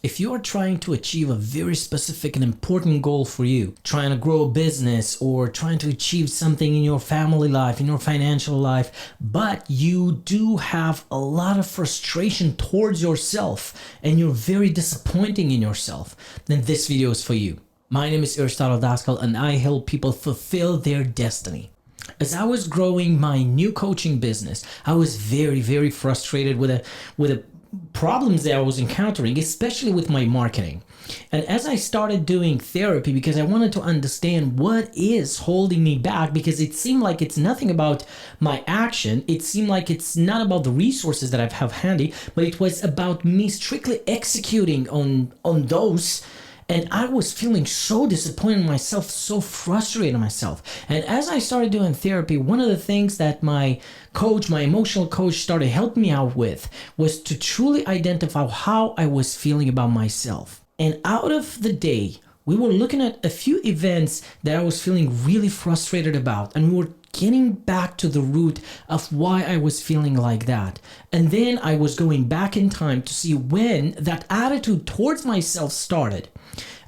If you are trying to achieve a very specific and important goal for you, trying to grow a business or trying to achieve something in your family life, in your financial life, but you do have a lot of frustration towards yourself and you're very disappointing in yourself, then this video is for you. My name is Aristotle Daskal and I help people fulfill their destiny. As I was growing my new coaching business, I was very frustrated with the problems that I was encountering, especially with my marketing. And as I started doing therapy, because I wanted to understand what is holding me back, because it seemed like it's nothing about my action. It seemed like it's not about the resources that I have handy, but it was about me strictly executing on those. And I was feeling so disappointed in myself, so frustrated in myself. And as I started doing therapy, one of the things that my coach, my emotional coach, started helping me out with was to truly identify how I was feeling about myself. And out of the day, we were looking at a few events that I was feeling really frustrated about. And we were getting back to the root of why I was feeling like that. And then I was going back in time to see when that attitude towards myself started.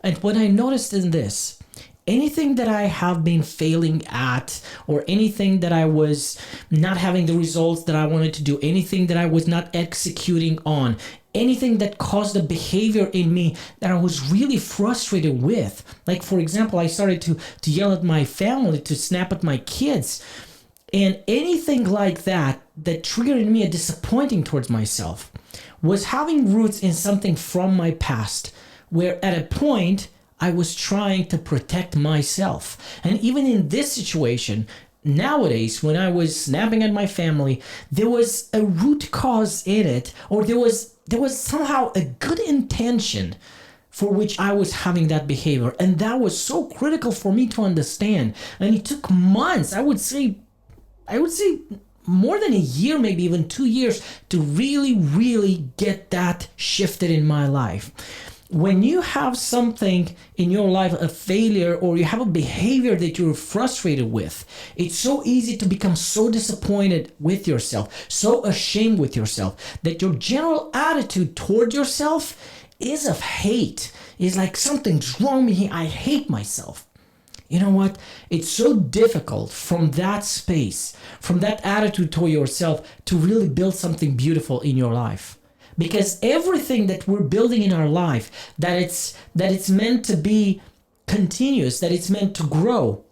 And what I noticed is this: anything that I have been failing at, or anything that I was not having the results that I wanted to do, anything that I was not executing on, anything that caused a behavior in me that I was really frustrated with. Like, for example, I started to yell at my family, to snap at my kids, and anything like that triggered in me a disappointing towards myself was having roots in something from my past, where at a point I was trying to protect myself. And even in this situation, nowadays, when I was snapping at my family, there was a root cause in it, or there was somehow a good intention for which I was having that behavior. And that was so critical for me to understand. And it took months, I would say more than a year, maybe even 2 years, to really get that shifted in my life. When you have something in your life, a failure, or you have a behavior that you're frustrated with, it's so easy to become so disappointed with yourself, so ashamed with yourself, that your general attitude toward yourself is of hate. It's like, something's wrong with me, I hate myself. You know what? It's so difficult from that space, from that attitude toward yourself, to really build something beautiful in your life. Because everything that we're building in our life, that it's meant to be continuous, that it's meant to grow,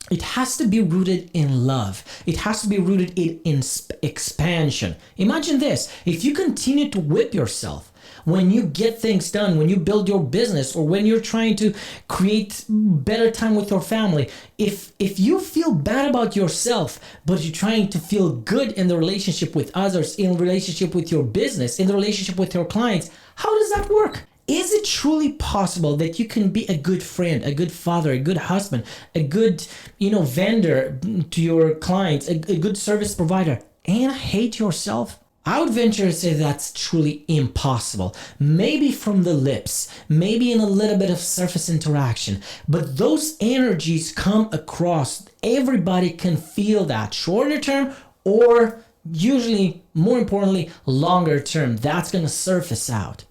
it has to be rooted in love. It has to be rooted in expansion. Imagine this: if you continue to whip yourself when you get things done, when you build your business, or when you're trying to create better time with your family, if you feel bad about yourself, but you're trying to feel good in the relationship with others, in relationship with your business, in the relationship with your clients, how does that work? Is it truly possible that you can be a good friend, a good father, a good husband, a good, vendor to your clients, a good service provider, and hate yourself? I would venture to say that's truly impossible. Maybe from the lips, maybe in a little bit of surface interaction, but those energies come across. Everybody can feel that, shorter term, or usually, more importantly, longer term. That's going to surface out.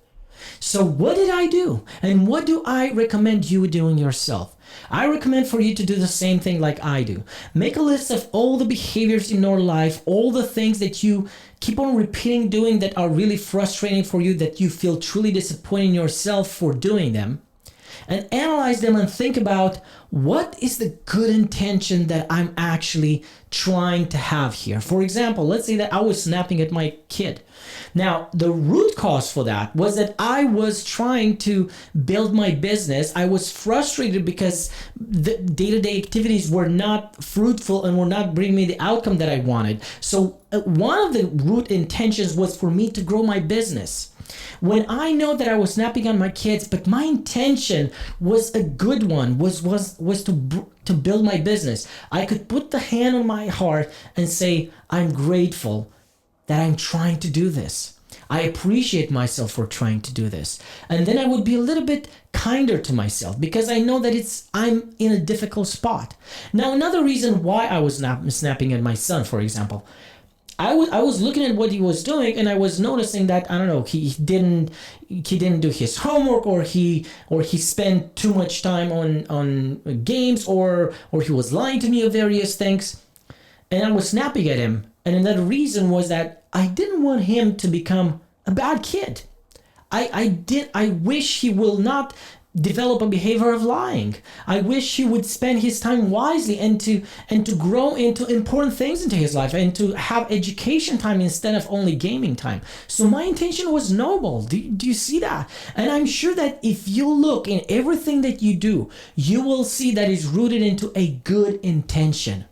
So what did I do? And what do I recommend you doing yourself? I recommend for you to do the same thing like I do. Make a list of all the behaviors in your life, all the things that you keep on repeating doing that are really frustrating for you, that you feel truly disappointed in yourself for doing them, and analyze them and think about, what is the good intention that I'm actually trying to have here? For example, let's say that I was snapping at my kid. Now, the root cause for that was that I was trying to build my business. I was frustrated because the day-to-day activities were not fruitful and were not bringing me the outcome that I wanted. So one of the root intentions was for me to grow my business. When I know that I was snapping on my kids, but my intention was a good one, was to build my business, I could put the hand on my heart and say, I'm grateful that I'm trying to do this. I appreciate myself for trying to do this. And then I would be a little bit kinder to myself, because I know that I'm in a difficult spot. Now, another reason why I was snapping at my son, for example, I was looking at what he was doing, and I was noticing that, I don't know, he didn't do his homework, or he spent too much time on games, or he was lying to me of various things, and I was snapping at him. And another reason was that I didn't want him to become a bad kid. I wish he will not develop a behavior of lying. I wish he would spend his time wisely, and to grow into important things into his life, and to have education time instead of only gaming time. So my intention was noble. Do you see that? And I'm sure that if you look in everything that you do, you will see that it's rooted into a good intention.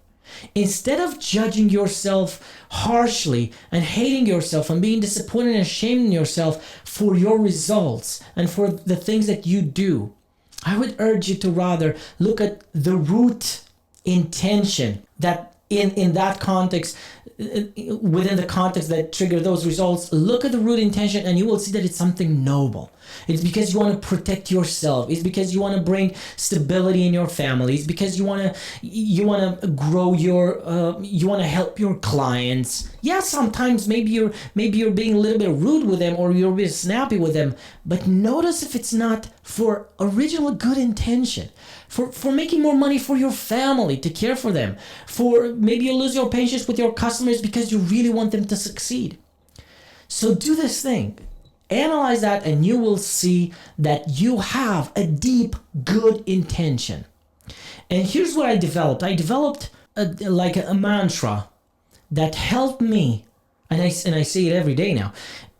Instead of judging yourself harshly and hating yourself and being disappointed and ashamed in yourself for your results and for the things that you do, I would urge you to rather look at the root intention that in that context, within the context that trigger those results. Look at the root intention, and you will see that it's something noble. It's because you want to protect yourself. It's because you want to bring stability in your family. It's because you want to grow your you want to help your clients. Yeah, sometimes maybe you're being a little bit rude with them, or you're a bit snappy with them, but notice if it's not for original good intention. For making more money for your family, to care for them. For maybe you lose your patience with your customers because you really want them to succeed. So do this thing. Analyze that, and you will see that you have a deep, good intention. And here's what I developed. I developed a mantra that helped me, and I say it every day now,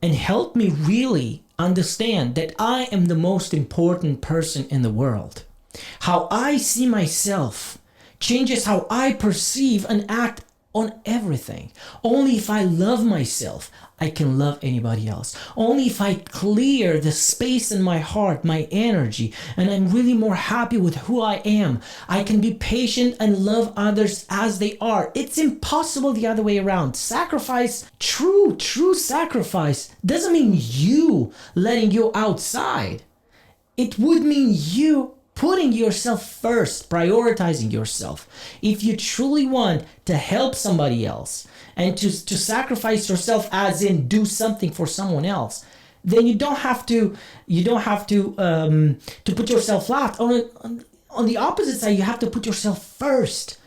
and helped me really understand that I am the most important person in the world. How I see myself changes how I perceive and act on everything. Only if I love myself, I can love anybody else. Only if I clear the space in my heart, my energy, and I'm really more happy with who I am, I can be patient and love others as they are. It's impossible the other way around. Sacrifice, true sacrifice, doesn't mean you letting you outside. It would mean you putting yourself first, prioritizing yourself. If you truly want to help somebody else and to sacrifice yourself, as in do something for someone else, then you don't have to put yourself last. On the opposite side, you have to put yourself first.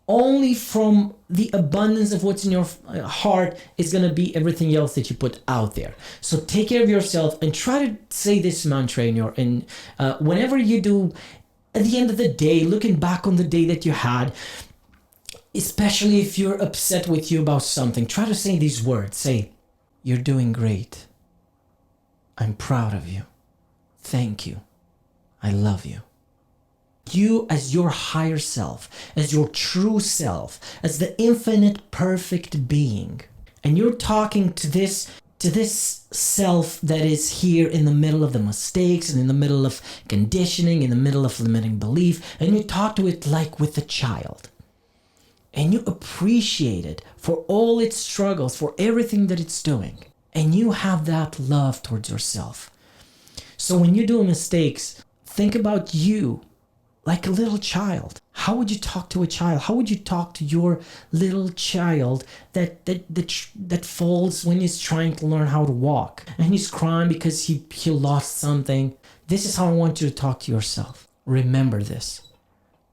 Only from the abundance of what's in your heart is going to be everything else that you put out there. So take care of yourself, and try to say this mantra whenever you do, at the end of the day, looking back on the day that you had, especially if you're upset with you about something, try to say these words. Say, "You're doing great. I'm proud of you. Thank you. I love you." You as your higher self, as your true self, as the infinite perfect being. And you're talking to this self that is here in the middle of the mistakes, and in the middle of conditioning, in the middle of limiting belief, and you talk to it like with a child. And you appreciate it for all its struggles, for everything that it's doing. And you have that love towards yourself. So when you do mistakes, think about you like a little child. How would you talk to a child? How would you talk to your little child that falls when he's trying to learn how to walk, and he's crying because he lost something? This is how I want you to talk to yourself. Remember this.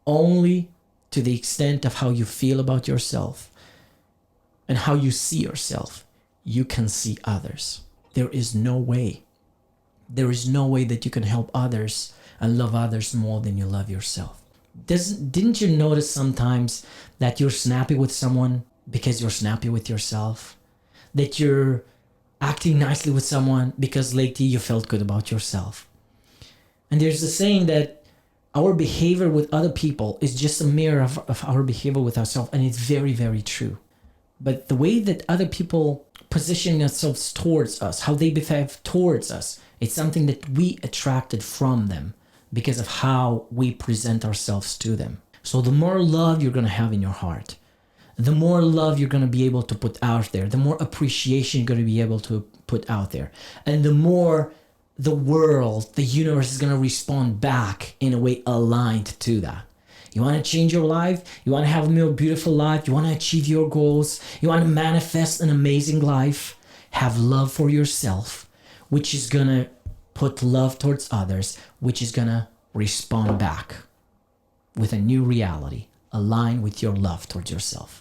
Only to the extent of how you feel about yourself and how you see yourself, you can see others. There is no way that you can help others and love others more than you love yourself. Didn't you notice sometimes that you're snappy with someone because you're snappy with yourself? That you're acting nicely with someone because lately you felt good about yourself? And there's a saying that our behavior with other people is just a mirror of our behavior with ourselves, and it's very, very true. But the way that other people position themselves towards us, how they behave towards us, it's something that we attracted from them, because of how we present ourselves to them. So the more love you're going to have in your heart, the more love you're going to be able to put out there, the more appreciation you're going to be able to put out there, and the more the world, the universe is going to respond back in a way aligned to that. You want to change your life? You want to have a more beautiful life? You want to achieve your goals? You want to manifest an amazing life? Have love for yourself, which is going to put love towards others, which is going to respond back with a new reality aligned with your love towards yourself.